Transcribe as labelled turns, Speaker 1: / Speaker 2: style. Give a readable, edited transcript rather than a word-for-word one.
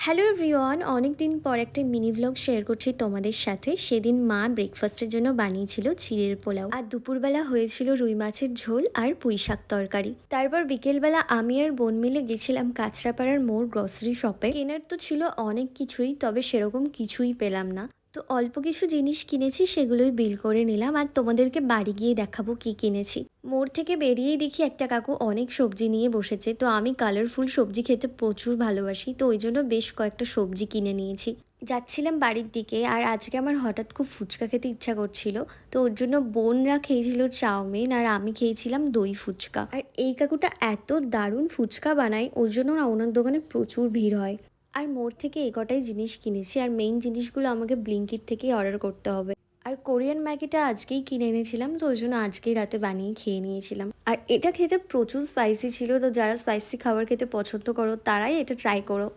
Speaker 1: Hello everyone, অনেক দিন পর একটা মিনি ভ্লগ শেয়ার করছি তোমাদের সাথে। সেদিন মা ব্রেকফাস্টের জন্য বানিয়েছিল চিড়ের পোলাও, আর দুপুরবেলা হয়েছিল রুই মাছের ঝোল আর পুঁই শাক তরকারি। তারপর বিকেলবেলা আমি আর বোন মিলে গেছিলাম কাঁচরাপাড়ার মোড় গ্রসারি শপে। কেনার তো ছিল অনেক কিছুই, তবে সেরকম কিছুই পেলাম না। তো অল্প কিছু জিনিস কিনেছি, সেগুলোই বিল করে নিলাম আর তোমাদেরকে বাড়ি গিয়ে দেখাবো কি কিনেছি। মোড় থেকে বেরিয়েই দেখি একটা কাকু অনেক সবজি নিয়ে বসেছে। তো আমি কালারফুল সবজি খেতে প্রচুর ভালোবাসি, তো ওই জন্য বেশ কয়েকটা সবজি কিনে নিয়েছি। যাচ্ছিলাম বাড়ির দিকে, আর আজকে আমার হঠাৎ খুব ফুচকা খেতে ইচ্ছা করছিল। তো ওর জন্য বোনরা খেয়েছিল চাউমিন, আর আমি খেয়েছিলাম দই ফুচকা। আর এই কাকুটা এত দারুণ ফুচকা বানায়, ওর জন্য না ওনার দোকানে প্রচুর ভিড় হয়। আর মোড় থেকে এই কটাই জিনিস কিনেছি, আর মেইন জিনিসগুলো আমাকে ব্লিঙ্কিট থেকেই অর্ডার করতে হবে। আর কোরিয়ান ম্যাগিটা আজকেই কিনে এনেছিলাম, তো ওই জন্য আজকেই রাতে বানিয়ে খেয়ে নিয়েছিলাম। আর এটা খেতে প্রচুর স্পাইসি ছিল, তো যারা স্পাইসি খাবার খেতে পছন্দ করো তারাই এটা ট্রাই করো।